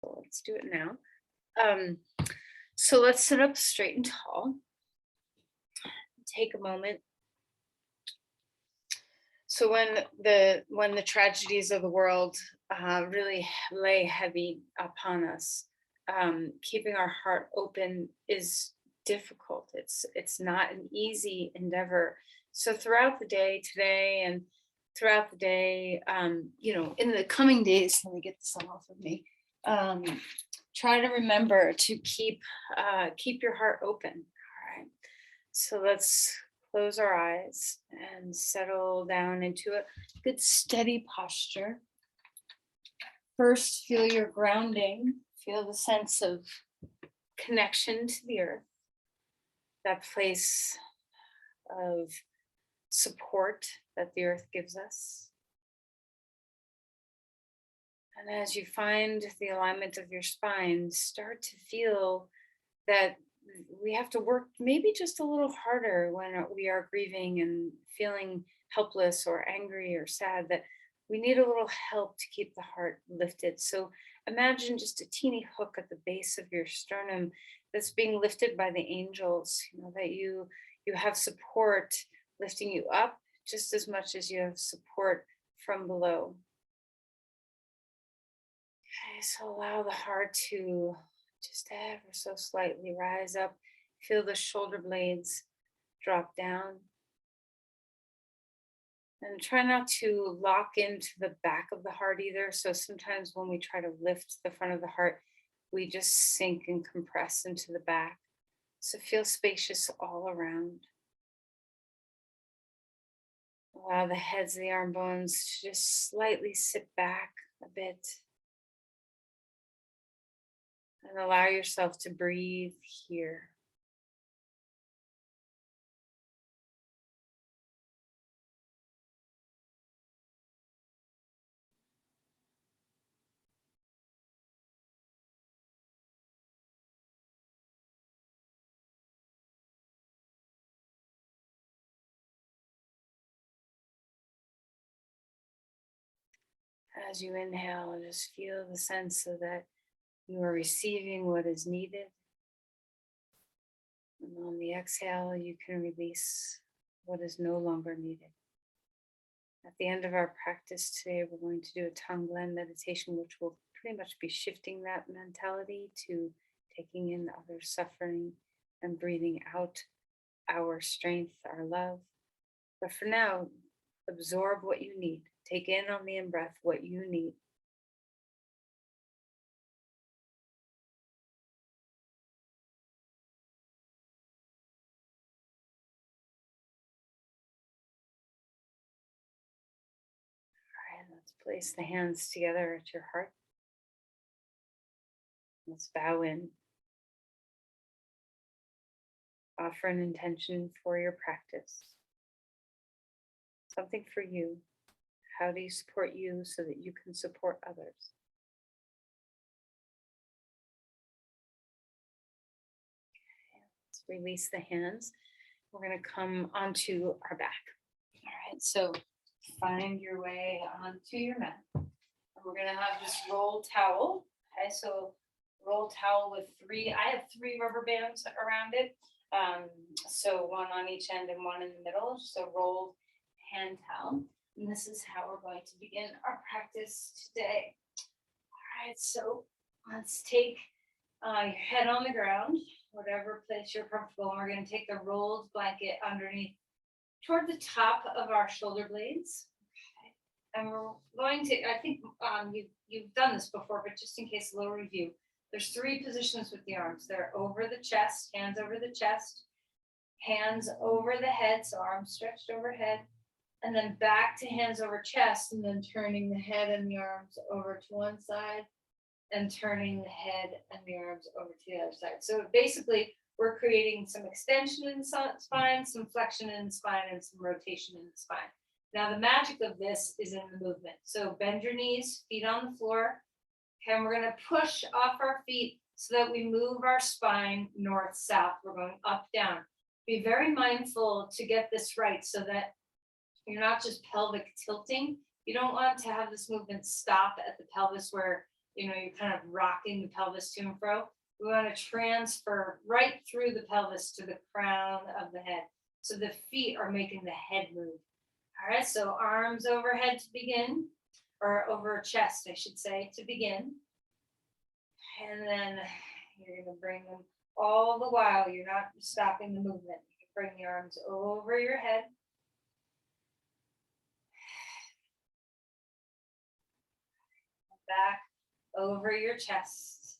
Let's do it now. So let's sit up straight and tall. Take a moment. So when the tragedies of the world really lay heavy upon us, keeping our heart open is difficult. It's not an easy endeavor. So throughout the day today and throughout the day, in the coming days, let me get this off of me. Try to remember to keep your heart open. All right. So let's close our eyes and settle down into a good steady posture. First, feel your grounding. Feel the sense of connection to the earth, that place of support that the earth gives us. And as you find the alignment of your spine, start to feel that we have to work maybe just a little harder when we are grieving and feeling helpless or angry or sad, that we need a little help to keep the heart lifted. So imagine just a teeny hook at the base of your sternum that's being lifted by the angels, that you have support lifting you up just as much as you have support from below. Okay, so allow the heart to just ever so slightly rise up. Feel the shoulder blades drop down. And try not to lock into the back of the heart either. So sometimes when we try to lift the front of the heart, we just sink and compress into the back. So feel spacious all around. Allow the heads of the arm bones to just slightly sit back a bit. And allow yourself to breathe here. As you inhale, just feel the sense of that you are receiving what is needed. And on the exhale, you can release what is no longer needed. At the end of our practice today, we're going to do a tongue blend meditation, which will pretty much be shifting that mentality to taking in other suffering and breathing out our strength, our love. But for now, absorb what you need. Take in on the in-breath what you need. All right, let's place the hands together at your heart. Let's bow in. Offer an intention for your practice. Something for you. How do you support you so that you can support others? Okay, let's release the hands. We're going to come onto our back. All right, so find your way onto your mat. And we're going to have this roll towel. Okay, so roll towel with I have 3 rubber bands around it. So one on each end and one in the middle. So rolled hand towel. And this is how we're going to begin our practice today. All right, so let's take your head on the ground, whatever place you're comfortable. And we're going to take the rolled blanket underneath toward the top of our shoulder blades. Okay. And we're going to, I think you've done this before, but just in case, a little review. There's 3 positions with the arms. They're over the chest, hands over the chest, hands over the head, so arms stretched overhead, and then back to hands over chest, and then turning the head and the arms over to one side, and turning the head and the arms over to the other side. So basically, we're creating some extension in the spine, some flexion in the spine, and some rotation in the spine. Now, the magic of this is in the movement. So bend your knees, feet on the floor. Okay, and we're going to push off our feet so that we move our spine north-south. We're going up, down. Be very mindful to get this right so that you're not just pelvic tilting. You don't want to have this movement stop at the pelvis where you're kind of rocking the pelvis to and fro. We want to transfer right through the pelvis to the crown of the head. So the feet are making the head move. All right, so arms overhead to begin, or over chest, I should say, to begin. And then you're going to bring them all the while. You're not stopping the movement. You can bring the arms over your head. Back over your chest.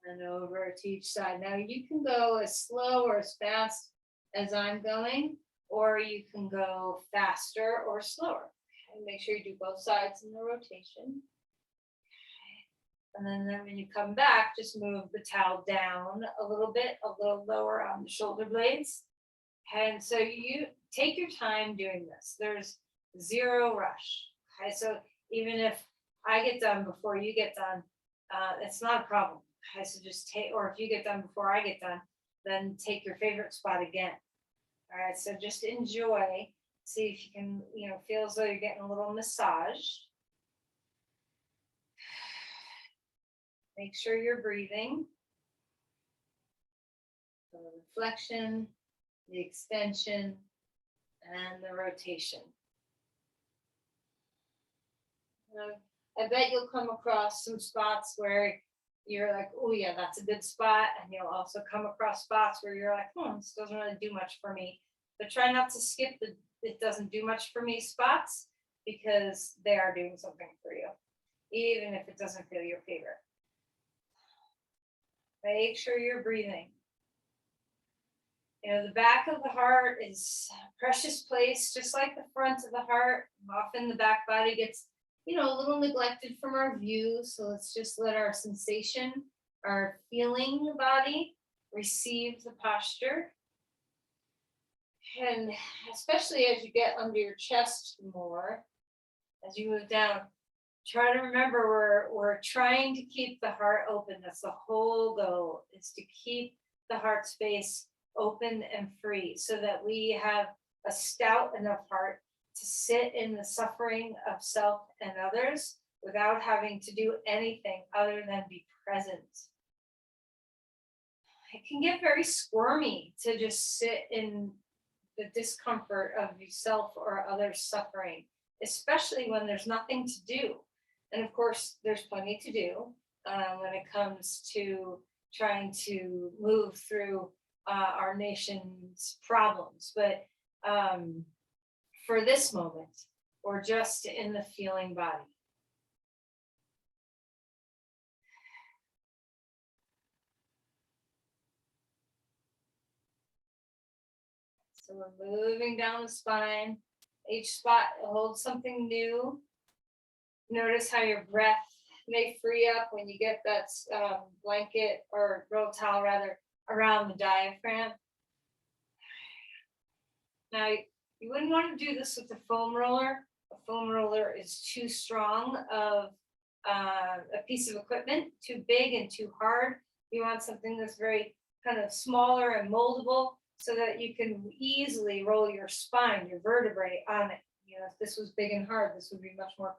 And then over to each side. Now you can go as slow or as fast as I'm going, or you can go faster or slower. Okay, make sure you do both sides in the rotation. And then when you come back, just move the towel down a little bit, a little lower on the shoulder blades. And so you take your time doing this. There's zero rush. Okay, so even if I get done before you get done, it's not a problem. Okay, so just take, or if you get done before I get done, then take your favorite spot again. All right, so just enjoy. See if you can, feel as though you're getting a little massage. Make sure you're breathing. The reflection, the extension, and the rotation. I bet you'll come across some spots where you're like, oh yeah, that's a good spot. And you'll also come across spots where you're like, this doesn't really do much for me. But try not to skip the it doesn't do much for me spots, because they are doing something for you, even if it doesn't feel your favorite. Make sure you're breathing. The back of the heart is a precious place, just like the front of the heart. Often the back body gets, a little neglected from our view. So let's just let our sensation, our feeling body receive the posture. And especially as you get under your chest more, as you move down, try to remember we're trying to keep the heart open. That's the whole goal, is to keep the heart space open and free, so that we have a stout enough heart to sit in the suffering of self and others without having to do anything other than be present. It can get very squirmy to just sit in the discomfort of yourself or others' suffering, especially when there's nothing to do. And of course, there's plenty to do when it comes to trying to move through our nation's problems. But for this moment, we're just in the feeling body. So we're moving down the spine. Each spot holds something new. Notice how your breath may free up when you get that blanket or roll towel rather around the diaphragm. Now, you wouldn't want to do this with a foam roller. A foam roller is too strong of a piece of equipment, too big and too hard. You want something that's very kind of smaller and moldable, so that you can easily roll your spine, your vertebrae on it. If this was big and hard, this would be much more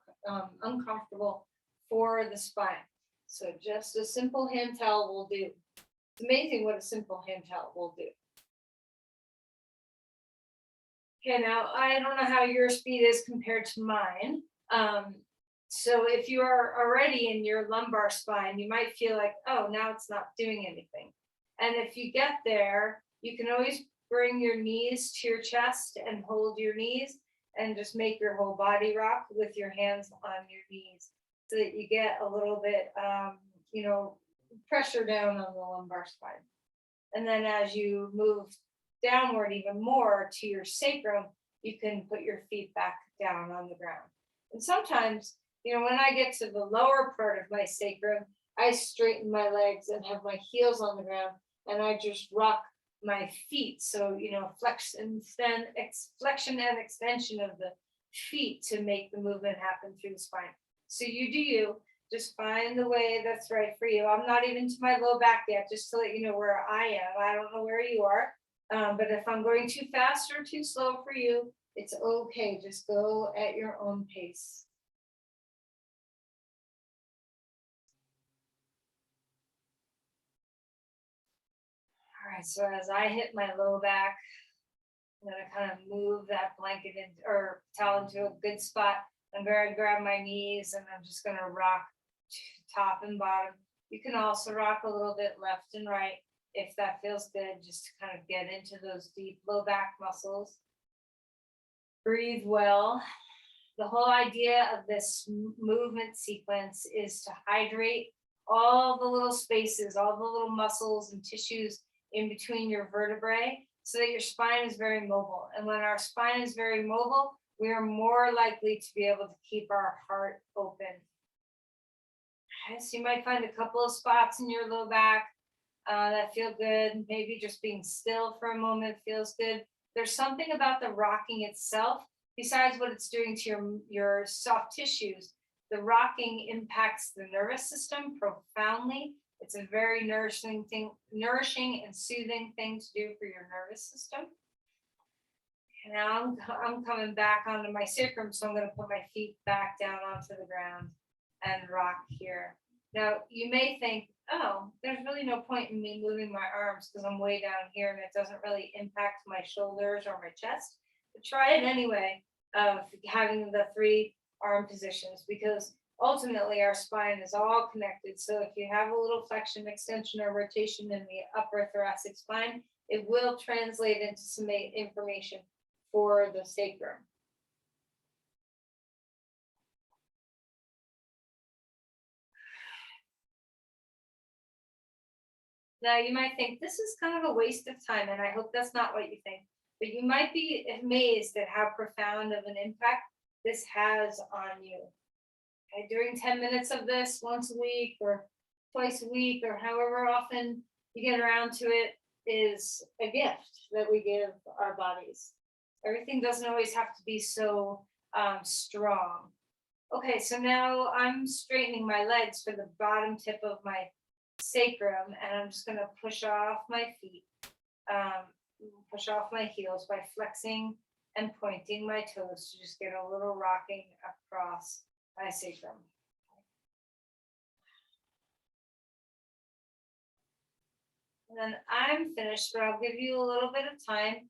uncomfortable for the spine. So just a simple hand towel will do. It's amazing what a simple hand towel will do. Okay, now I don't know how your speed is compared to mine. So if you are already in your lumbar spine, you might feel like, oh, now it's not doing anything. And if you get there, you can always bring your knees to your chest and hold your knees and just make your whole body rock with your hands on your knees, so that you get a little bit, pressure down on the lumbar spine. And then as you move downward even more to your sacrum, you can put your feet back down on the ground. And sometimes, when I get to the lower part of my sacrum, I straighten my legs and have my heels on the ground, and I just rock my feet. So, flexion and extension of the feet to make the movement happen through the spine. So you do you. Just find the way that's right for you. I'm not even to my low back yet, just to let you know where I am. I don't know where you are. But if I'm going too fast or too slow for you, it's okay. Just go at your own pace. right, so as I hit my low back, I'm gonna kind of move that blanket in or towel into a good spot. I'm gonna grab my knees and I'm just gonna rock top and bottom. You can also rock a little bit left and right if that feels good, just to kind of get into those deep low back muscles. Breathe well. The whole idea of this movement sequence is to hydrate all the little spaces, all the little muscles and tissues in between your vertebrae so that your spine is very mobile. And when our spine is very mobile, we are more likely to be able to keep our heart open. Okay, so you might find a couple of spots in your low back that feel good. Maybe just being still for a moment feels good. There's something about the rocking itself, besides what it's doing to your soft tissues. The rocking impacts the nervous system profoundly. It's a very nourishing and soothing thing to do for your nervous system. And now I'm coming back onto my sacrum, so I'm going to put my feet back down onto the ground and rock here. Now, you may think, oh, there's really no point in me moving my arms because I'm way down here and it doesn't really impact my shoulders or my chest. But try it anyway, of having the 3 arm positions, because ultimately our spine is all connected. So if you have a little flexion, extension, or rotation in the upper thoracic spine, it will translate into some information for the sacrum. Now you might think this is kind of a waste of time, and I hope that's not what you think, but you might be amazed at how profound of an impact this has on you. Okay, doing 10 minutes of this once a week or twice a week or however often you get around to it is a gift that we give our bodies. Everything doesn't always have to be so strong. Okay, so now I'm straightening my legs for the bottom tip of my sacrum, and I'm just going to push off my feet, push off my heels by flexing and pointing my toes to just get a little rocking across my sacrum. And then I'm finished, but I'll give you a little bit of time.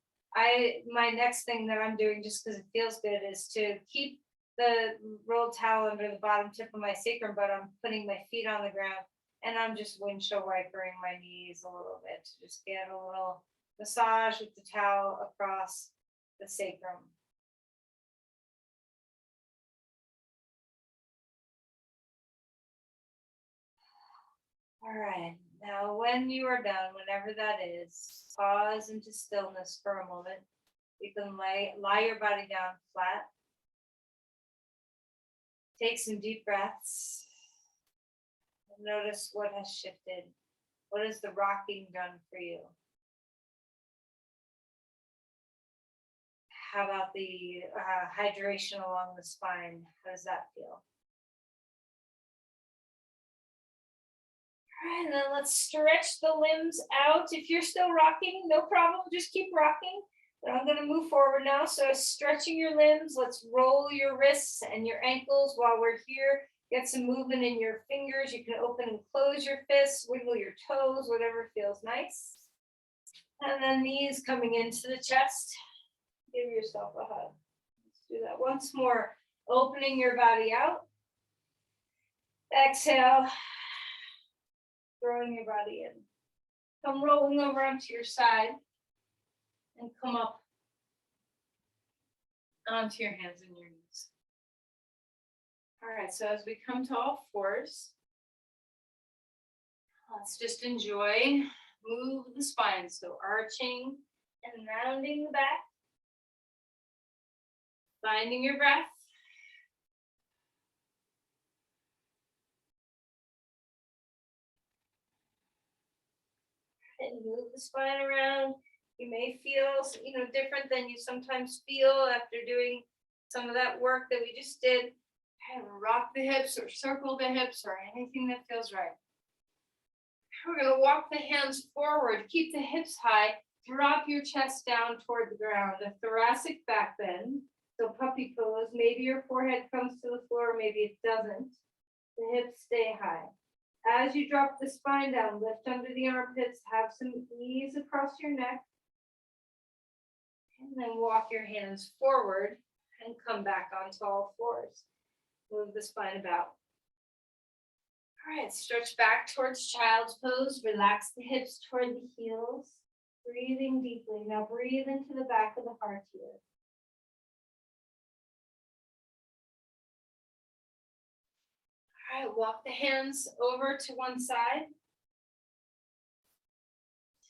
My next thing that I'm doing, just because it feels good, is to keep the rolled towel under the bottom tip of my sacrum, but I'm putting my feet on the ground and I'm just windshield wipering my knees a little bit to just get a little massage with the towel across the sacrum. All right, now when you are done, whenever that is, pause into stillness for a moment. You can lie your body down flat. Take some deep breaths. Notice what has shifted. What has the rocking done for you? How about the hydration along the spine? How does that feel? All right, and then let's stretch the limbs out. If you're still rocking, no problem, just keep rocking. But I'm going to move forward now. So stretching your limbs, let's roll your wrists and your ankles while we're here. Get some movement in your fingers. You can open and close your fists, wiggle your toes, whatever feels nice. And then knees coming into the chest. Give yourself a hug. Let's do that once more. Opening your body out. Exhale. Throwing your body in. Come rolling over onto your side. And come up onto your hands and your knees. All right, so as we come to all fours, let's just enjoy, move the spine. So arching and rounding the back. Finding your breath. And move the spine around. You may feel, different than you sometimes feel after doing some of that work that we just did. And rock the hips or circle the hips or anything that feels right. We're going to walk the hands forward. Keep the hips high. Drop your chest down toward the ground. A thoracic back bend. So puppy pose. Maybe your forehead comes to the floor, maybe it doesn't. The hips stay high. As you drop the spine down, lift under the armpits, have some ease across your neck. And then walk your hands forward and come back onto all fours. Move the spine about. All right, stretch back towards child's pose. Relax the hips toward the heels. Breathing deeply. Now breathe into the back of the heart here. All right, walk the hands over to one side.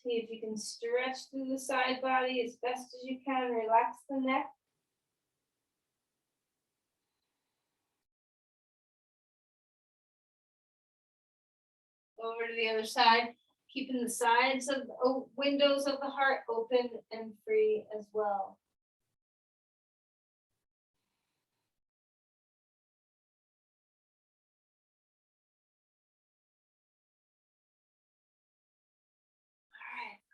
See if you can stretch through the side body as best as you can. Relax the neck. Over to the other side, keeping the sides of the windows of the heart open and free as well.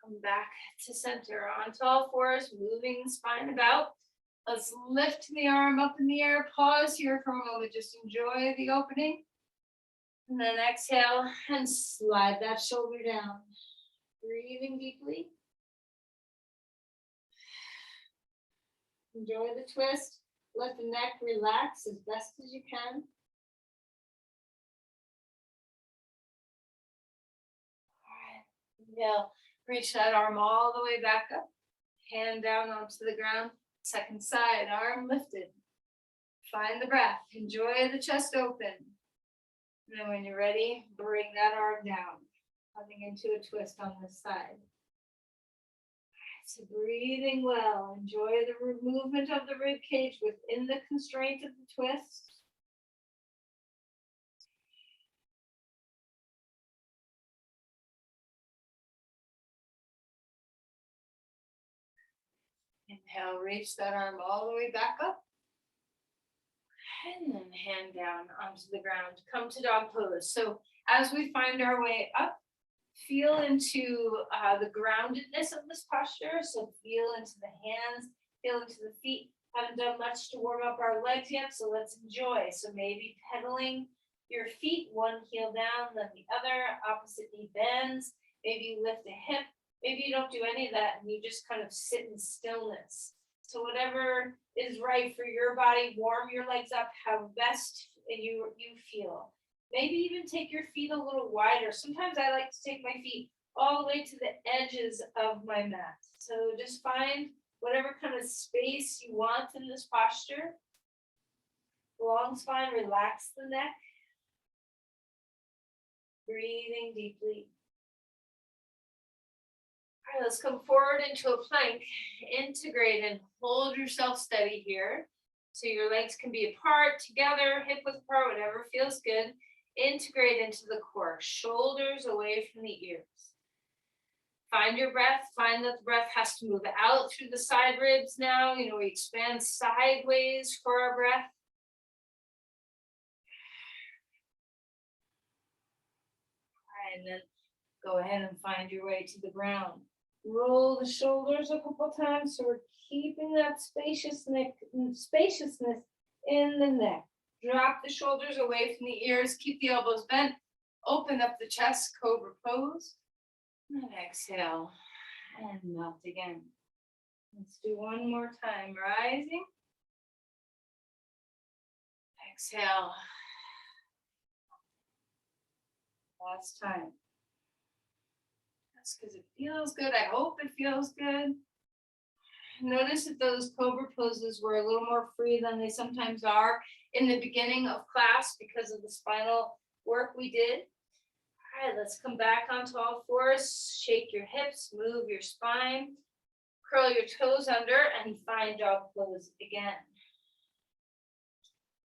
Come back to center onto all fours, moving the spine about. Let's lift the arm up in the air. Pause here for a moment. Just enjoy the opening. And then exhale and slide that shoulder down. Breathing deeply. Enjoy the twist. Let the neck relax as best as you can. All right. Inhale. Reach that arm all the way back up. Hand down onto the ground. Second side, arm lifted. Find the breath. Enjoy the chest open. And then when you're ready, bring that arm down. Coming into a twist on this side. So breathing well. Enjoy the movement of the rib cage within the constraint of the twist. Inhale, reach that arm all the way back up. And then hand down onto the ground. Come to dog pose. So as we find our way up, feel into the groundedness of this posture. So feel into the hands, feel into the feet. Haven't done much to warm up our legs yet, so let's enjoy. So maybe pedaling your feet, one heel down, then the other, opposite knee bends. Maybe you lift a hip. Maybe you don't do any of that and you just kind of sit in stillness. So whatever is right for your body, warm your legs up how best you feel. Maybe even take your feet a little wider. Sometimes I like to take my feet all the way to the edges of my mat. So just find whatever kind of space you want in this posture. Long spine, relax the neck. Breathing deeply. All right, let's come forward into a plank. Integrate and hold yourself steady here. So your legs can be apart, together, hip width apart, whatever feels good. Integrate into the core, shoulders away from the ears. Find your breath. Find that the breath has to move out through the side ribs now. We expand sideways for our breath. All right, and then go ahead and find your way to the ground. Roll the shoulders a couple times so we're keeping that spaciousness in the neck. Drop the shoulders away from the ears. Keep the elbows bent. Open up the chest, cobra pose. And exhale and melt again. Let's do one more time. Rising. Exhale. Last time. That's because it feels good. I hope it feels good. Notice that those cobra poses were a little more free than they sometimes are in the beginning of class because of the spinal work we did. All right, let's come back onto all fours. Shake your hips, move your spine, curl your toes under, and find dog pose again.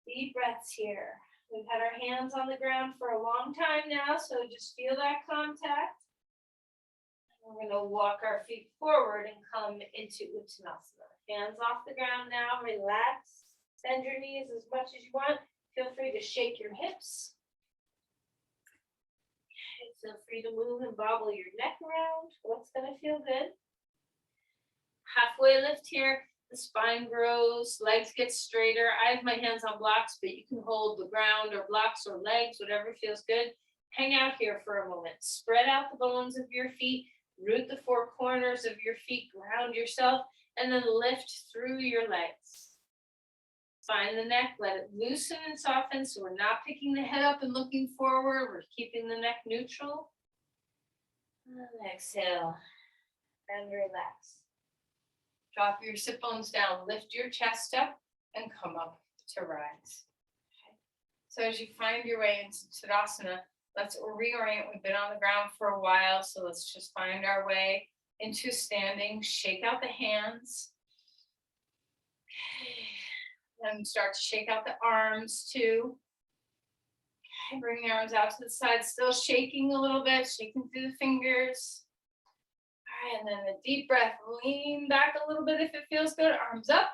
Deep breaths here. We've had our hands on the ground for a long time now, so just feel that contact. We're going to walk our feet forward and come into Uttanasana. Hands off the ground now. Relax. Bend your knees as much as you want. Feel free to shake your hips. Feel free to move and bobble your neck around. What's going to feel good? Halfway lift here. The spine grows. Legs get straighter. I have my hands on blocks, but you can hold the ground or blocks or legs, whatever feels good. Hang out here for a moment. Spread out the bones of your feet, root the four corners of your feet, ground yourself, and then lift through your legs. Find the neck, let it loosen and soften, so we're not picking the head up and looking forward. We're keeping the neck neutral. And exhale and relax. Drop your sit bones down, lift your chest up, and come up to rise. Okay. So as you find your way into Tadasana, let's reorient. We've been on the ground for a while, so let's just find our way into standing. Shake out the hands. Okay. And start to shake out the arms too. Okay. Bring the arms out to the side, still shaking a little bit, shaking through the fingers. All right, and then a deep breath. Lean back a little bit if it feels good. Arms up.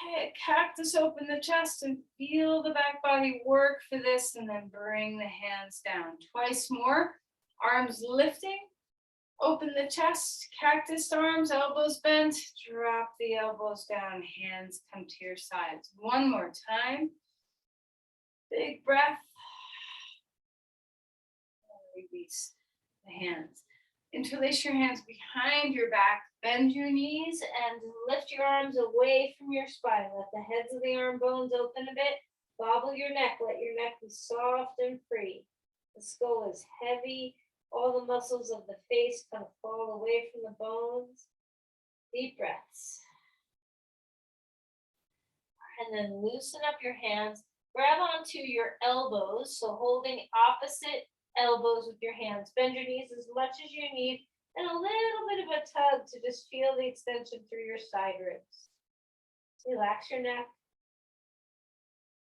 Okay, cactus, open the chest and feel the back body work for this, and then bring the hands down. Twice more. Arms lifting. Open the chest. Cactus arms, elbows bent. Drop the elbows down. Hands come to your sides. One more time. Big breath. And release the hands. Interlace your hands behind your back, bend your knees, and lift your arms away from your spine. Let the heads of the arm bones open a bit. Bobble your neck. Let your neck be soft and free. The skull is heavy. All the muscles of the face kind of fall away from the bones. Deep breaths. And then loosen up your hands. Grab onto your elbows, so holding opposite elbows with your hands. Bend your knees as much as you need, and a little bit of a tug to just feel the extension through your side ribs. Relax your neck.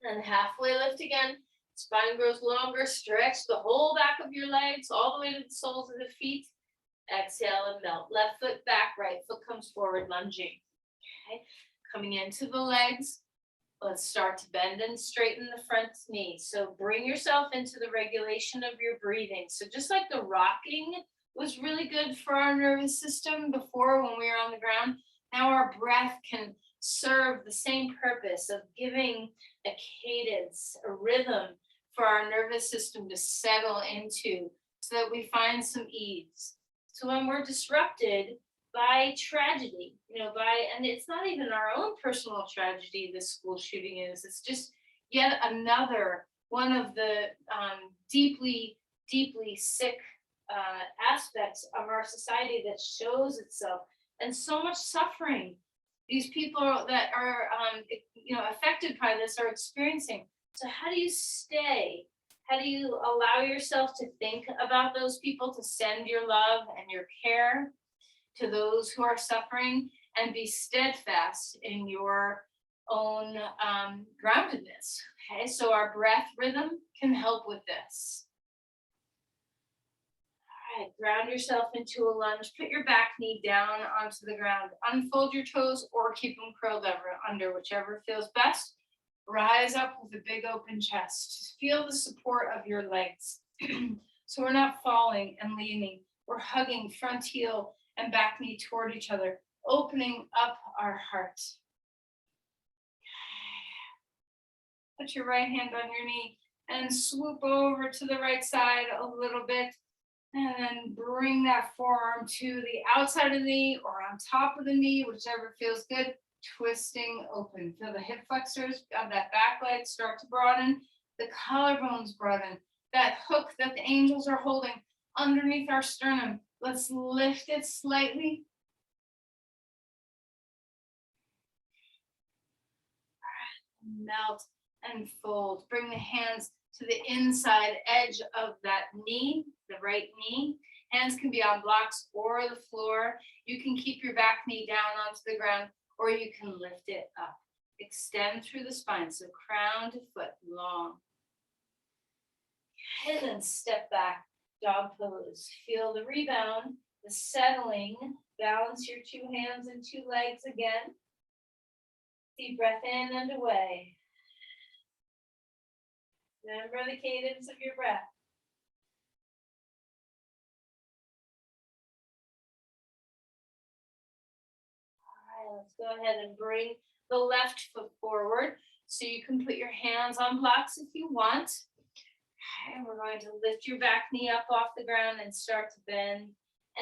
And halfway lift again. Spine grows longer. Stretch the whole back of your legs all the way to the soles of the feet. Exhale and melt. Left foot back, right foot comes forward, lunging. Okay. Coming into the legs. Let's start to bend and straighten the front knee. So bring yourself into the regulation of your breathing. So just like the rocking was really good for our nervous system before when we were on the ground, now our breath can serve the same purpose of giving a cadence, a rhythm for our nervous system to settle into so that we find some ease. So when we're disrupted by tragedy, and it's not even our own personal tragedy, this school shooting is, it's just yet another one of the deeply, deeply sick aspects of our society that shows itself, and so much suffering these people that are, affected by this are experiencing. So how do you stay? How do you allow yourself to think about those people, to send your love and your care to those who are suffering, and be steadfast in your own groundedness? Okay, so our breath rhythm can help with this. All right, ground yourself into a lunge. Put your back knee down onto the ground. Unfold your toes or keep them curled under, whichever feels best. Rise up with a big open chest. Just feel the support of your legs. So we're not falling and leaning. We're hugging front heel and back knee toward each other, opening up our heart. Put your right hand on your knee and swoop over to the right side a little bit, and then bring that forearm to the outside of the knee or on top of the knee, whichever feels good. Twisting open. Feel the hip flexors of that back leg start to broaden. The collarbones broaden. That hook that the angels are holding underneath our sternum. Let's lift it slightly. Melt and fold. Bring the hands to the inside edge of that knee, the right knee. Hands can be on blocks or the floor. You can keep your back knee down onto the ground, or you can lift it up. Extend through the spine, so crown to foot long. And then step back, dog pose. Feel the rebound, the settling. Balance your two hands and two legs again. Deep breath in and away. Remember the cadence of your breath. All right, let's go ahead and bring the left foot forward. So you can put your hands on blocks if you want. And we're going to lift your back knee up off the ground and start to bend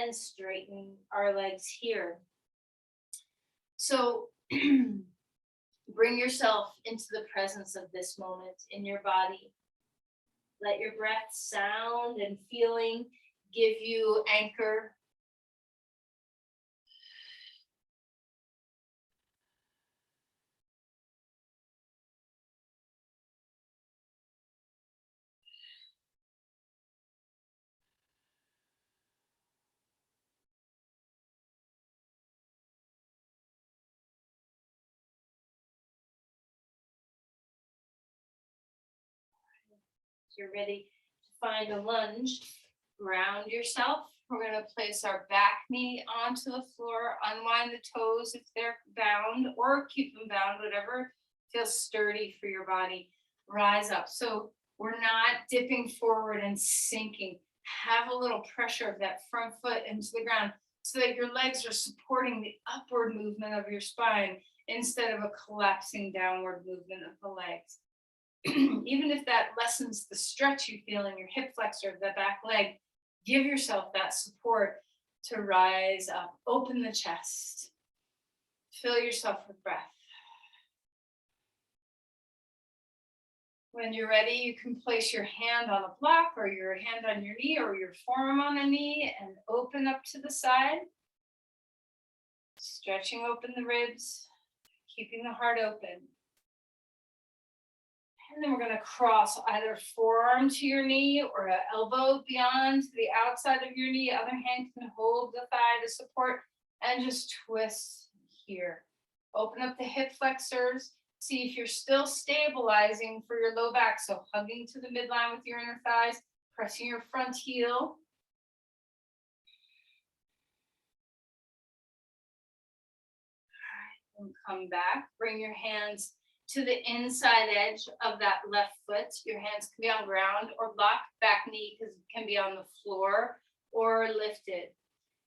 and straighten our legs here. So bring yourself into the presence of this moment in your body. Let your breath, sound, and feeling give you anchor. You're ready to find a lunge. Ground yourself. We're going to place our back knee onto the floor, unwind the toes if they're bound, or keep them bound, whatever feels sturdy for your body. Rise up. So we're not dipping forward and sinking. Have a little pressure of that front foot into the ground so that your legs are supporting the upward movement of your spine instead of a collapsing downward movement of the legs. Even if that lessens the stretch you feel in your hip flexor of the back leg, give yourself that support to rise up. Open the chest. Fill yourself with breath. When you're ready, you can place your hand on a block or your hand on your knee or your forearm on a knee and open up to the side. Stretching open the ribs, keeping the heart open. And then we're going to cross either forearm to your knee or an elbow beyond the outside of your knee. Other hand can hold the thigh to support and just twist here. Open up the hip flexors. See if you're still stabilizing for your low back. So hugging to the midline with your inner thighs, pressing your front heel. All right, and come back. Bring your hands to the inside edge of that left foot. Your hands can be on ground or locked. Back knee can be on the floor or lifted.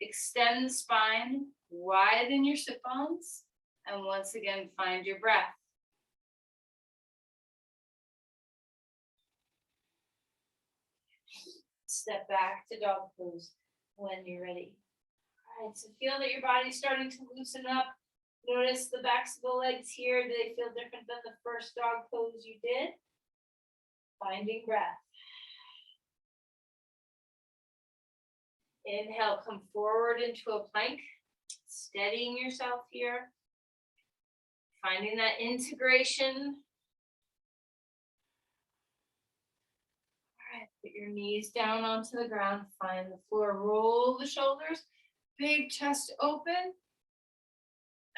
Extend the spine, widen your sit bones, and once again, find your breath. Step back to dog pose when you're ready. All right, so feel that your body's starting to loosen up. Notice the backs of the legs here. Do they feel different than the first dog pose you did? Finding breath. Inhale, come forward into a plank. Steadying yourself here. Finding that integration. All right, put your knees down onto the ground. Find the floor. Roll the shoulders. Big chest open.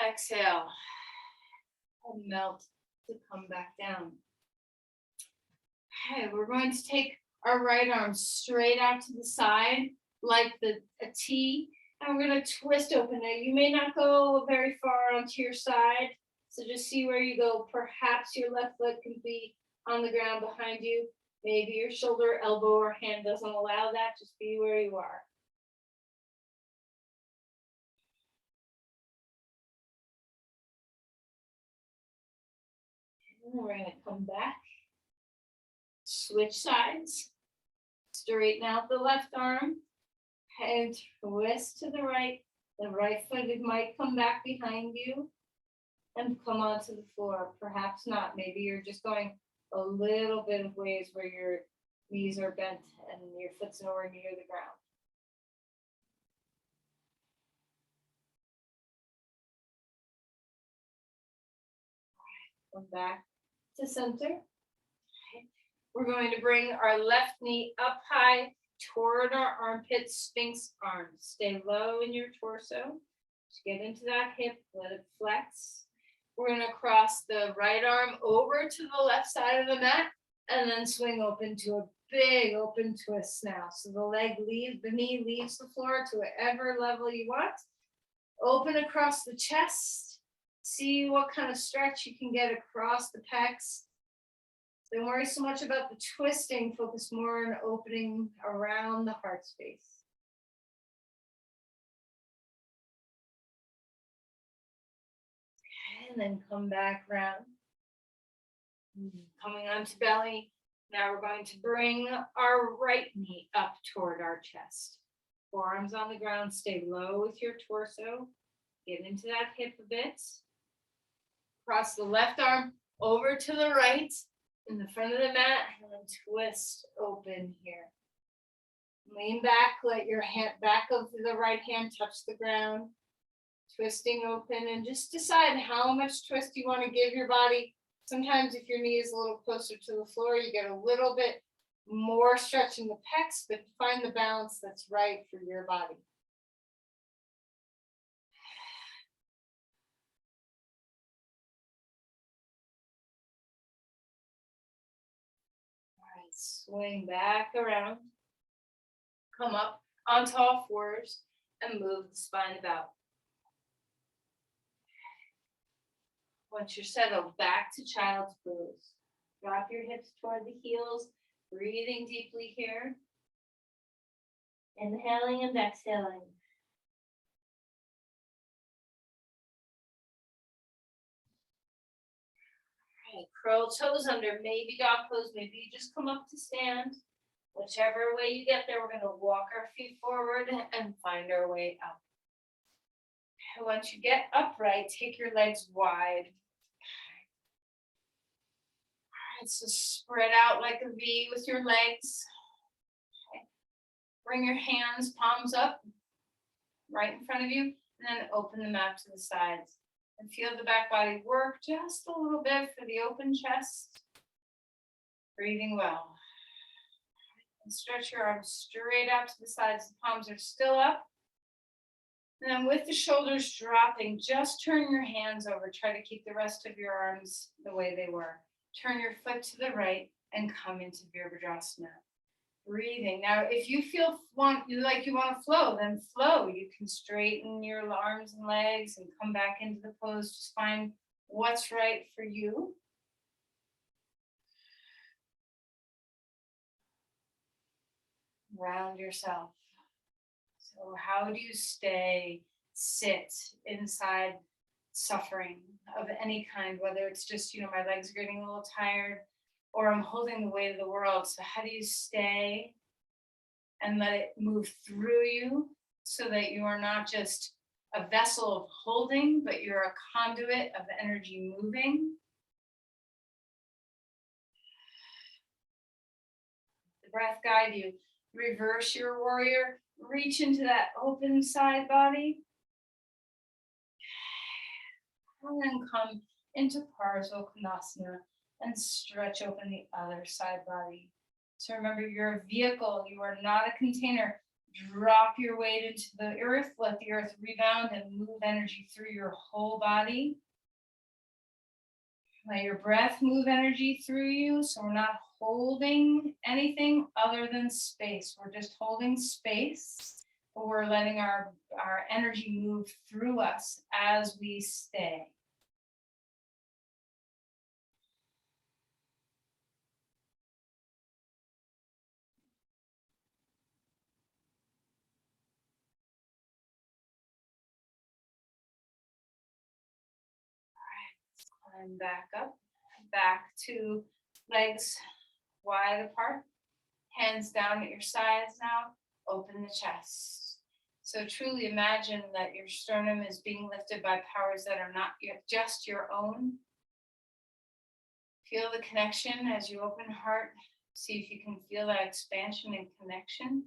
Exhale. And melt to come back down. Okay, we're going to take our right arm straight out to the side like a T, and we're going to twist open it. You may not go very far onto your side, so just see where you go. Perhaps your left foot can be on the ground behind you. Maybe your shoulder, elbow, or hand doesn't allow that. Just be where you are. And we're going to come back. Switch sides. Straighten out the left arm. And twist to the right. The right foot might come back behind you and come onto the floor. Perhaps not. Maybe you're just going a little bit of ways where your knees are bent and your foot's nowhere near the ground. All right, come back to center. Okay. We're going to bring our left knee up high toward our armpits, Sphinx arms. Stay low in your torso. Just get into that hip, let it flex. We're going to cross the right arm over to the left side of the mat and then swing open to a big open twist now. So the knee leaves the floor to whatever level you want. Open across the chest. See what kind of stretch you can get across the pecs. Don't worry so much about the twisting, focus more on opening around the heart space. And then come back round. Coming onto belly, Now we're going to bring our right knee up toward our chest. Forearms on the ground, stay low with your torso. Get into that hip a bit. Cross the left arm over to the right in the front of the mat and then twist open here. Lean back, let your hand back of the right hand touch the ground. Twisting open, and just decide how much twist you want to give your body. Sometimes if your knee is a little closer to the floor, you get a little bit more stretch in the pecs, but find the balance that's right for your body. All right, swing back around. Come up onto all fours and move the spine about. Once you're settled, back to child's pose. Drop your hips toward the heels, breathing deeply here. Inhaling and exhaling. All right, curl toes under, maybe dog pose, maybe you just come up to stand. Whichever way you get there, we're going to walk our feet forward and find our way up. And once you get upright, take your legs wide. All right, so spread out like a V with your legs. Okay. Bring your hands, palms up, right in front of you, and then open them out to the sides. And feel the back body work just a little bit for the open chest. Breathing well. And stretch your arms straight out to the sides. The palms are still up. And then with the shoulders dropping, just turn your hands over. Try to keep the rest of your arms the way they were. Turn your foot to the right and come into Virabhadrasana. Breathing. Now, if you feel like you want to flow, then flow. You can straighten your arms and legs and come back into the pose. Just find what's right for you. Round yourself. So how do you sit inside suffering of any kind, whether it's just, my legs are getting a little tired or I'm holding the weight of the world. So how do you stay and let it move through you so that you are not just a vessel of holding, but you're a conduit of energy moving? The breath guide you. Reverse your warrior. Reach into that open side body. And then come into Parsvakonasana and stretch open the other side body. So remember, you're a vehicle. You are not a container. Drop your weight into the earth. Let the earth rebound and move energy through your whole body. Let your breath move energy through you. So we're not holding anything other than space. We're just holding space, but we're letting our energy move through us as we stay. And back up, back to legs wide apart, hands down at your sides now, open the chest. So truly imagine that your sternum is being lifted by powers that are not just your own. Feel the connection as you open heart. See if you can feel that expansion and connection.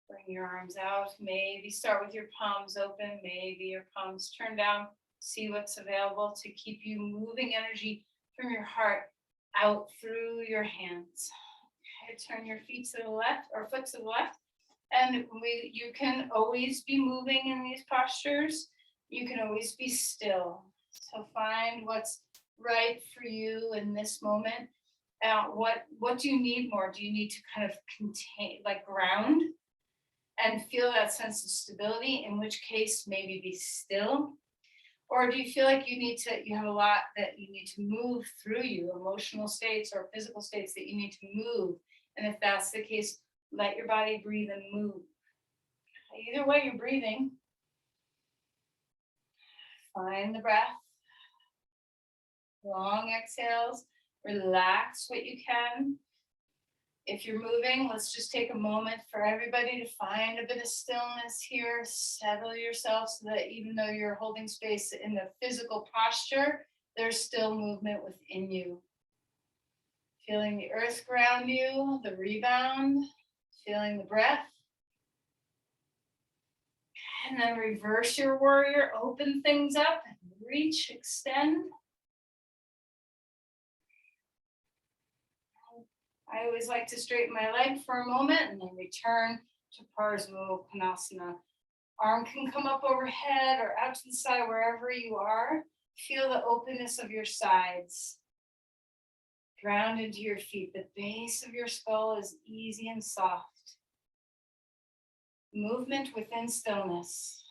Bring your arms out. Maybe start with your palms open. Maybe your palms turn down. See what's available to keep you moving energy from your heart out through your hands. Okay, turn your feet to the left or foot to the left. And you can always be moving in these postures. You can always be still. So find what's right for you in this moment. What do you need more? Do you need to kind of contain, like ground? And feel that sense of stability, in which case maybe be still? Or do you feel like you have a lot that you need to move through you, emotional states or physical states that you need to move? And if that's the case, let your body breathe and move. Either way you're breathing, find the breath, Long exhales. Relax what you can. If you're moving, let's just take a moment for everybody to find a bit of stillness here. Settle yourself so that even though you're holding space in the physical posture, there's still movement within you. Feeling the earth ground you, the rebound, feeling the breath. And then reverse your warrior, open things up, reach, extend. I always like to straighten my leg for a moment and then return to Parsvottanasana. Arm can come up overhead or out to the side, wherever you are. Feel the openness of your sides. Ground into your feet. The base of your skull is easy and soft. Movement within stillness.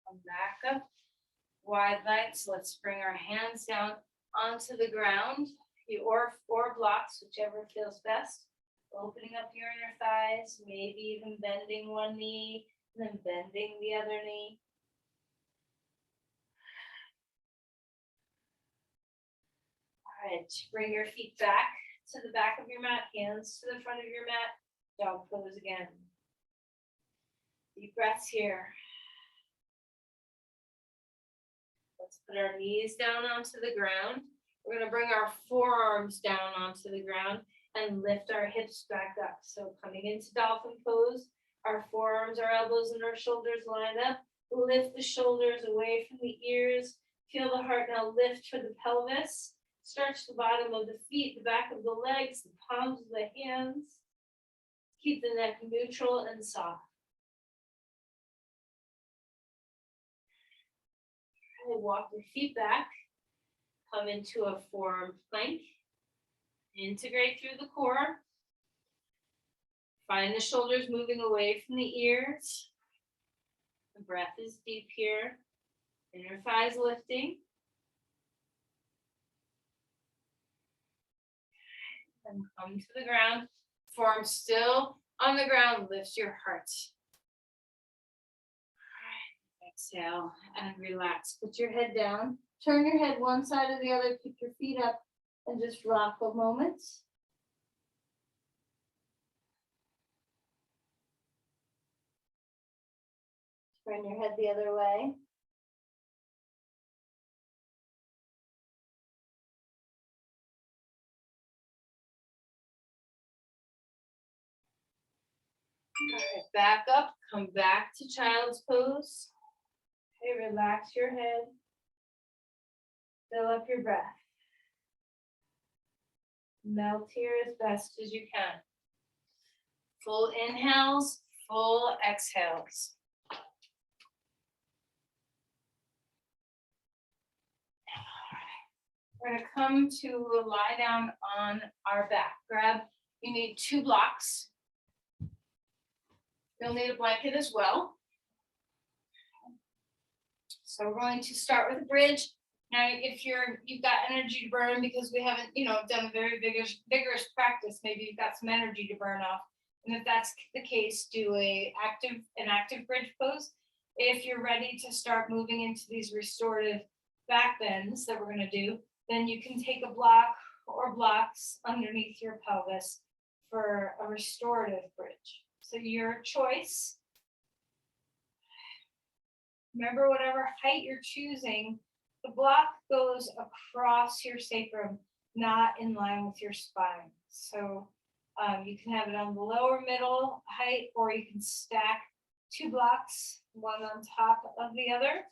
Come back up. Wide legs. Let's bring our hands down onto the ground. Or blocks, whichever feels best. Opening up your inner thighs, maybe even bending one knee, and then bending the other knee. All right, bring your feet back to the back of your mat, hands to the front of your mat. Dog pose again. Deep breaths here. Let's put our knees down onto the ground. We're going to bring our forearms down onto the ground and lift our hips back up. So coming into Dolphin Pose, our forearms, our elbows, and our shoulders line up. Lift the shoulders away from the ears. Feel the heart now lift for the pelvis. Stretch the bottom of the feet, the back of the legs, the palms of the hands. Keep the neck neutral and soft. Walk your feet back. Come into a forearm plank. Integrate through the core. Find the shoulders moving away from the ears. The breath is deep here. Inner thighs lifting. And come to the ground. Forearms still on the ground. Lift your heart. Exhale and relax. Put your head down. Turn your head one side or the other. Keep your feet up and just rock a moment. Turn your head the other way. All right, back up. Come back to child's pose. Okay, relax your head. Fill up your breath. Melt here as best as you can. Full inhales, full exhales. We're going to come to lie down on our back. You need 2 blocks. You'll need a blanket as well. So we're going to start with a bridge. Now, if you've got energy to burn because we haven't, done a very vigorous practice, maybe you've got some energy to burn off. And if that's the case, do an active bridge pose. If you're ready to start moving into these restorative back bends that we're going to do, then you can take a block or blocks underneath your pelvis for a restorative bridge. So your choice. Remember, whatever height you're choosing, the block goes across your sacrum, not in line with your spine. So you can have it on the lower middle height, or you can stack 2 blocks, one on top of the other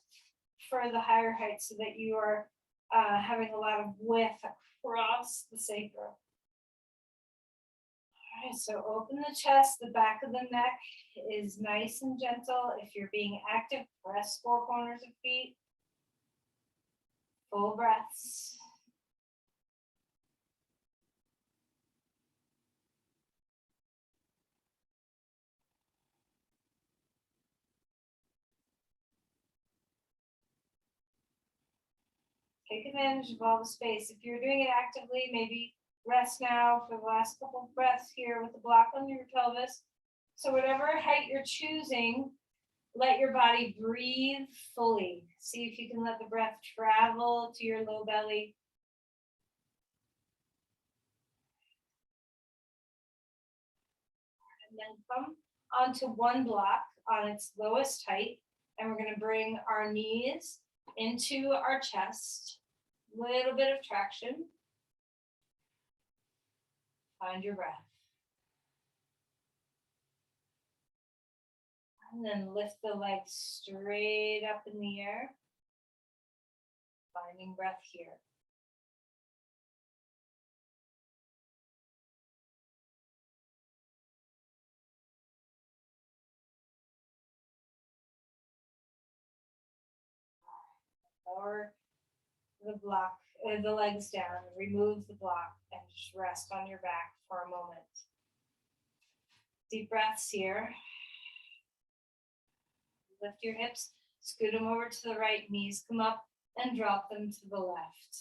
for the higher height so that you are having a lot of width across the sacrum. All right, so open the chest, the back of the neck is nice and gentle. If you're being active, press 4 corners of feet. Full breaths. Take advantage of all the space. If you're doing it actively, maybe rest now for the last couple of breaths here with the block under your pelvis. So whatever height you're choosing, let your body breathe fully. See if you can let the breath travel to your low belly. And then come onto one block on its lowest height. And we're going to bring our knees into our chest. Little bit of traction. Find your breath. And then lift the legs straight up in the air. Finding breath here. Lower the block, the legs down. Remove the block and just rest on your back for a moment. Deep breaths here. Lift your hips, scoot them over to the right, knees come up, and drop them to the left.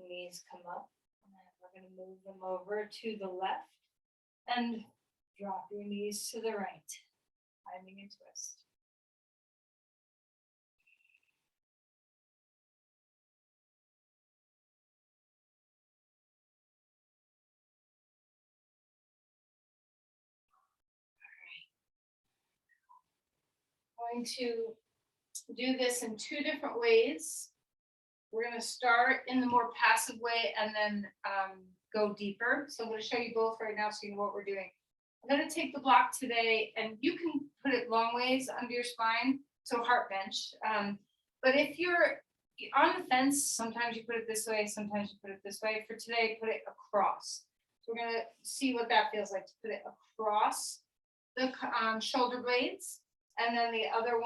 Knees come up, and we're going to move them over to the left, and drop your knees to the right, finding a twist. Going to do this in two different ways. We're going to start in the more passive way and then go deeper. So I'm going to show you both right now so you know what we're doing. I'm going to take the block today, and you can put it long ways under your spine, so heart bench. But if you're on the fence, sometimes you put it this way, sometimes you put it this way. For today, put it across. So we're going to see what that feels like to put it across the shoulder blades. And then the other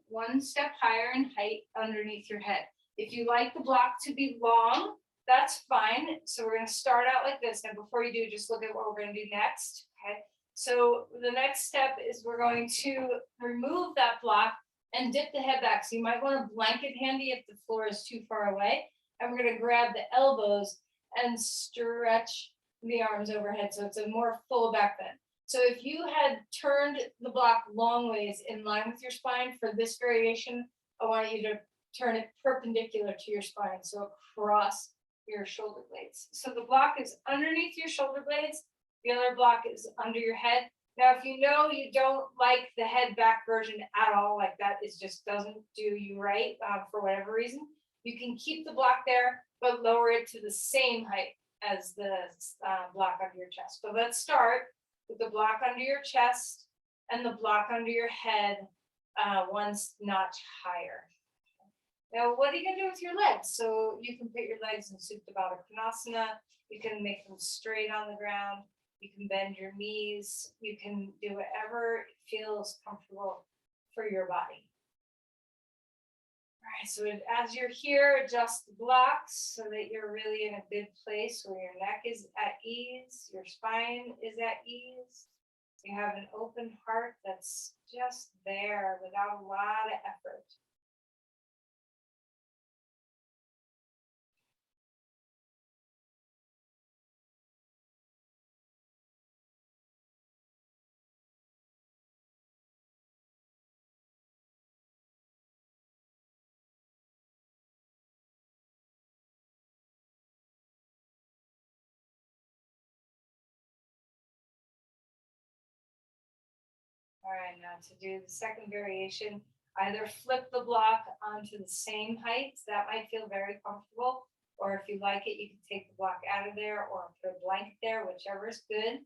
one step higher in height underneath your head. If you like the block to be long, that's fine. So we're going to start out like this. Now, before you do, just look at what we're going to do next. Okay. So the next step is we're going to remove that block and dip the head back. So you might want a blanket handy if the floor is too far away. And we're going to grab the elbows and stretch the arms overhead. So it's a more full back bend. So if you had turned the block long ways in line with your spine for this variation, I want you to turn it perpendicular to your spine, so across your shoulder blades. So the block is underneath your shoulder blades, the other block is under your head. Now, if you know you don't like the head back version at all, like that is just doesn't do you right for whatever reason, you can keep the block there, but lower it to the same height as the block under your chest. But let's start with the block under your chest and the block under your head, one notch higher. Now, what are you going to do with your legs? So you can put your legs in Supta Baddha Konasana. You can make them straight on the ground. You can bend your knees. You can do whatever feels comfortable for your body. All right, so as you're here, adjust the blocks so that you're really in a good place where your neck is at ease, your spine is at ease. You have an open heart that's just there without a lot of effort. All right, now to do the second variation, either flip the block onto the same height. That might feel very comfortable. Or if you like it, you can take the block out of there or put a blanket there, whichever is good.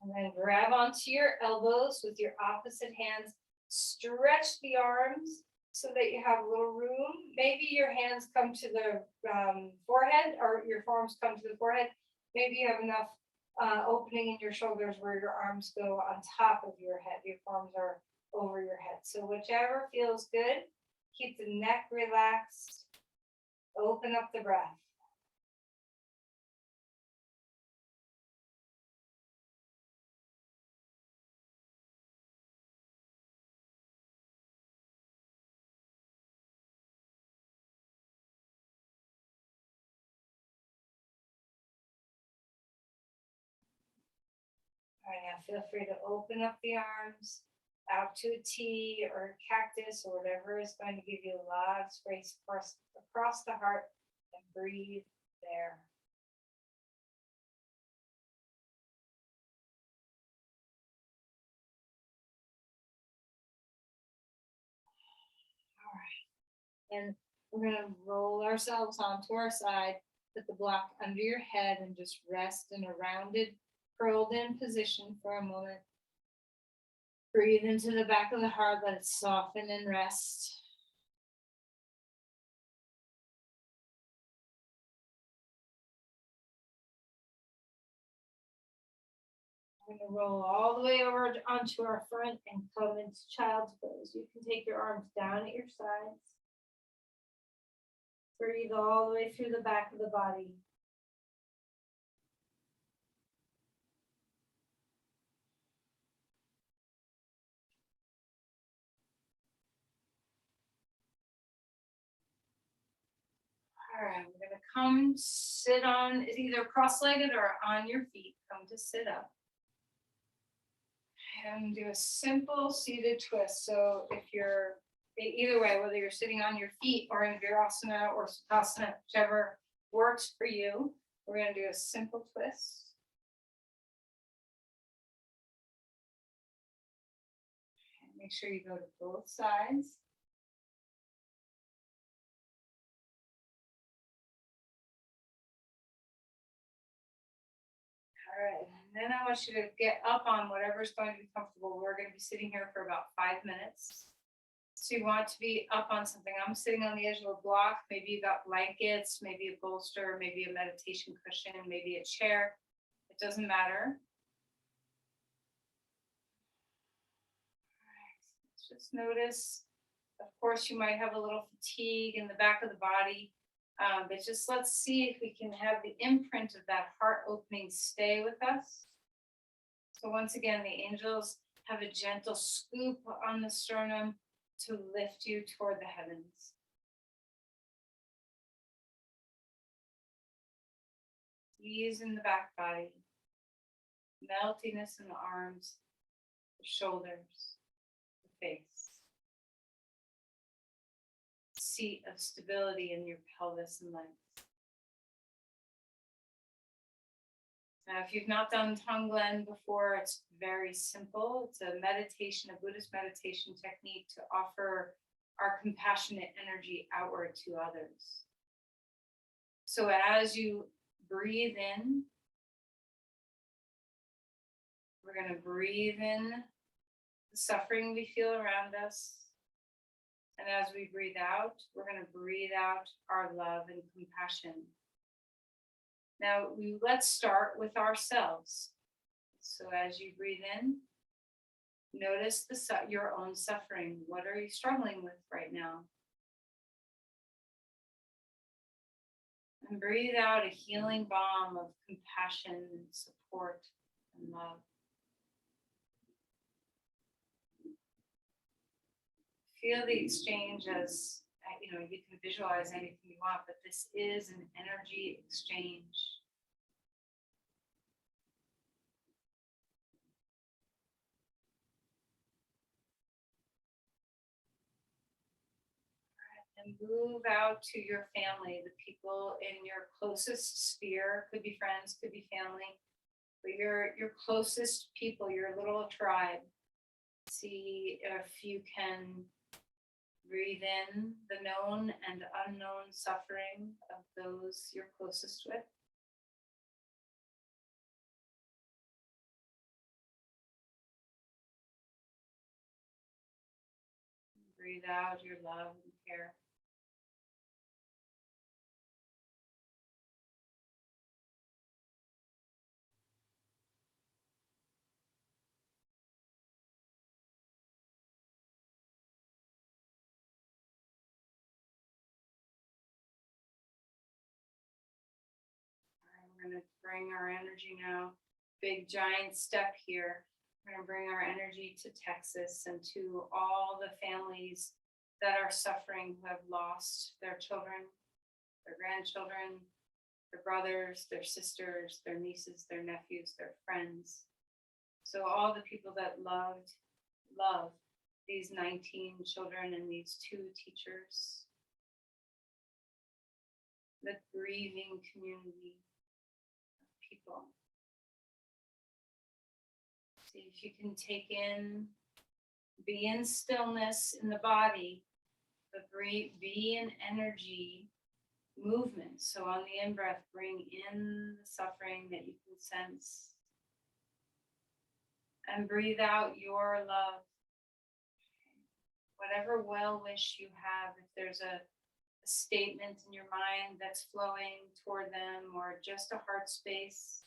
And then grab onto your elbows with your opposite hands. Stretch the arms so that you have a little room. Maybe your hands come to the forehead, or your forearms come to the forehead. Maybe you have enough opening in your shoulders where your arms go on top of your head. Your forearms are over your head. So whichever feels good. Keep the neck relaxed. Open up the breath. right, now feel free to open up the arms out to a T or a cactus or whatever is going to give you a lot of space across the heart, and breathe there. All right. And we're going to roll ourselves onto our side, put the block under your head, and just rest in a rounded, curled in position for a moment. Breathe into the back of the heart, let it soften and rest. We're going to roll all the way over onto our front and come into child's pose. You can take your arms down at your sides. Breathe all the way through the back of the body. All right, we're going to come sit on, either cross-legged or on your feet. Come to sit up. And do a simple seated twist. So if you're, either way, whether you're sitting on your feet or in Virasana or Shavasana, whichever works for you, we're going to do a simple twist. And make sure you go to both sides. All right, and then I want you to get up on whatever's going to be comfortable. We're going to be sitting here for about 5 minutes. So you want to be up on something. I'm sitting on the edge of a block. Maybe you got blankets, maybe a bolster, maybe a meditation cushion, maybe a chair. It doesn't matter. All right, let's just notice. Of course, you might have a little fatigue in the back of the body. But just let's see if we can have the imprint of that heart opening stay with us. So once again, the angels have a gentle scoop on the sternum to lift you toward the heavens. Ease in the back body, meltiness in the arms, the shoulders, the face. Seat of stability in your pelvis and legs. Now, if you've not done Tonglen before, it's very simple. It's a meditation, a Buddhist meditation technique to offer our compassionate energy outward to others. So as you breathe in, we're going to breathe in the suffering we feel around us. And as we breathe out, we're going to breathe out our love and compassion. Now, let's start with ourselves. So as you breathe in, notice your own suffering. What are you struggling with right now? And breathe out a healing balm of compassion, support, and love. Feel the exchange as, you can visualize anything you want, but this is an energy exchange. And move out to your family, the people in your closest sphere, could be friends, could be family, but your closest people, your little tribe. See if you can breathe in the known and unknown suffering of those you're closest with. Breathe out your love and care. We're going to bring our energy now, big giant step here. We're going to bring our energy to Texas and to all the families that are suffering, who have lost their children, their grandchildren, their brothers, their sisters, their nieces, their nephews, their friends. So all the people that love these 19 children and these 2 teachers, the grieving community of people. See if you can take in, be in stillness in the body, but be in energy movement. So on the in-breath, bring in the suffering that you can sense. And breathe out your love. Whatever well wish you have, if there's a statement in your mind that's flowing toward them or just a heart space.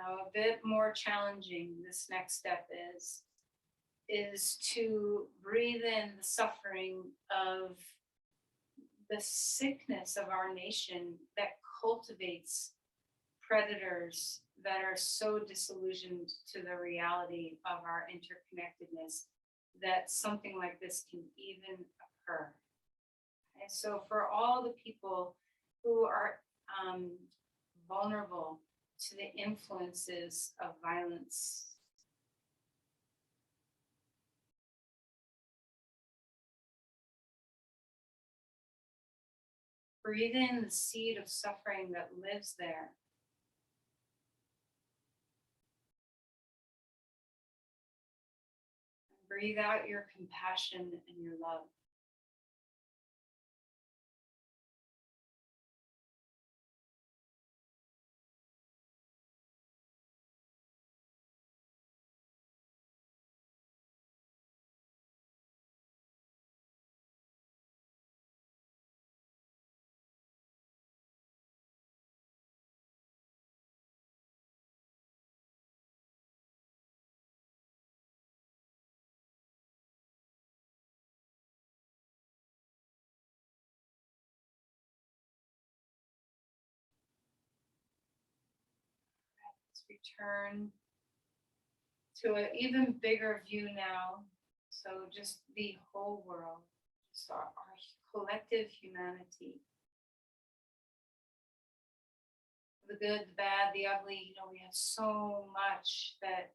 Now, a bit more challenging, this next step is to breathe in the suffering of the sickness of our nation that cultivates predators that are so disillusioned to the reality of our interconnectedness that something like this can even occur. And so for all the people who are vulnerable to the influences of violence, breathe in the seed of suffering that lives there. And breathe out your compassion and your love. Let's return to an even bigger view now. So just the whole world, just our collective humanity. The good, the bad, the ugly, we have so much that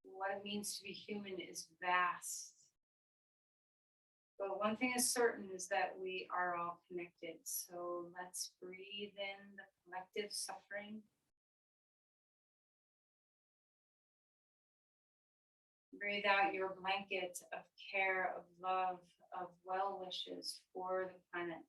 what it means to be human is vast. But one thing is certain is that we are all connected. So let's breathe in the collective suffering. Breathe out your blanket of care, of love, of well wishes for the planet.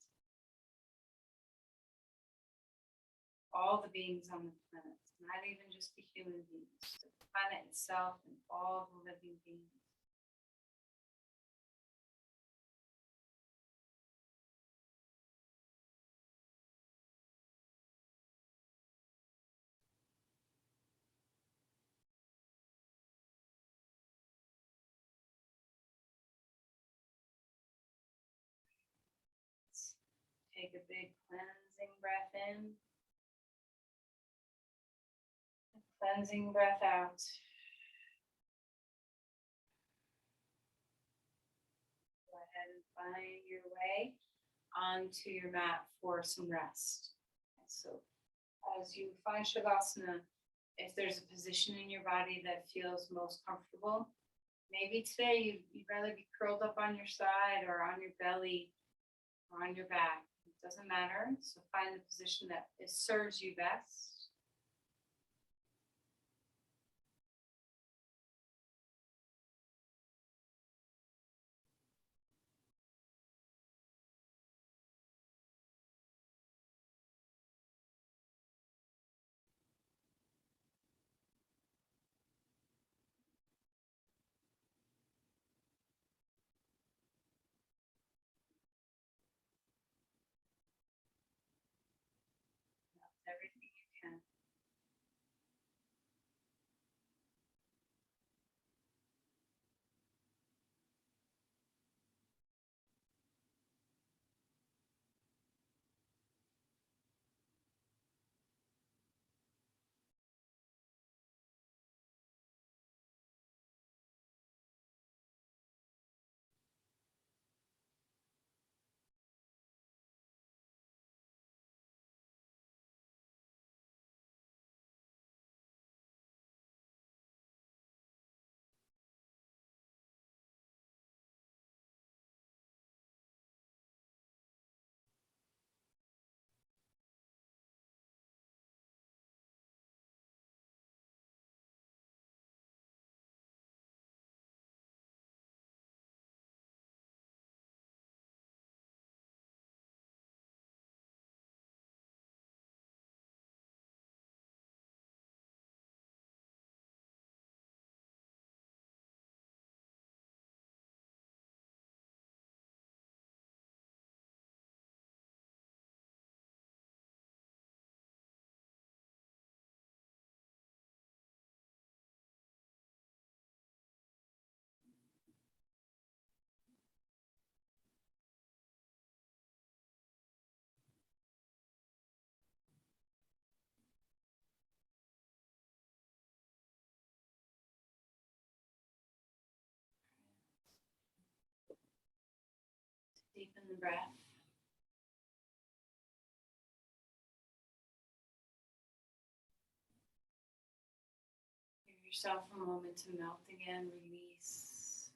All the beings on the planet, not even just the human beings, the planet itself and all the living beings. Take a big cleansing breath in. A cleansing breath out. Go ahead and find your way onto your mat for some rest. And so as you find Shavasana, if there's a position in your body that feels most comfortable, maybe today you'd rather be curled up on your side or on your belly or on your back. It doesn't matter. So find the position that serves you best. Deepen the breath. Give yourself a moment to melt again, release.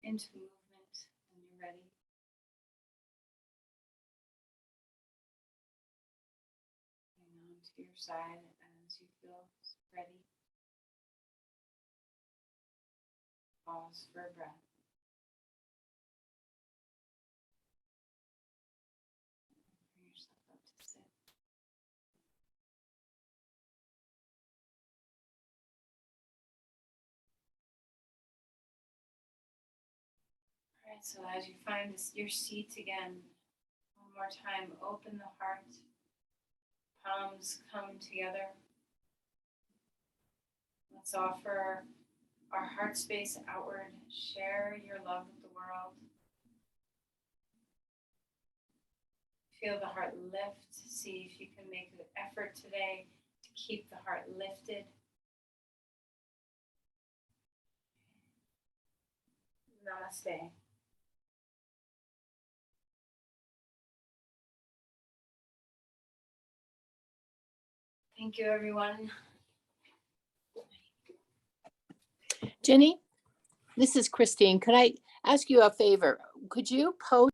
Into movement when you're ready. Hang on to your side as you feel ready. Pause for a breath. Bring yourself up to sit. All right, so as you find your seat again, one more time, open the heart. Palms come together. Let's offer our heart space outward. Share your love with the world. Feel the heart lift. See if you can make an effort today to keep the heart lifted. Namaste. Thank you, everyone. Jenny, this is Christine. Could I ask you a favor? Could you post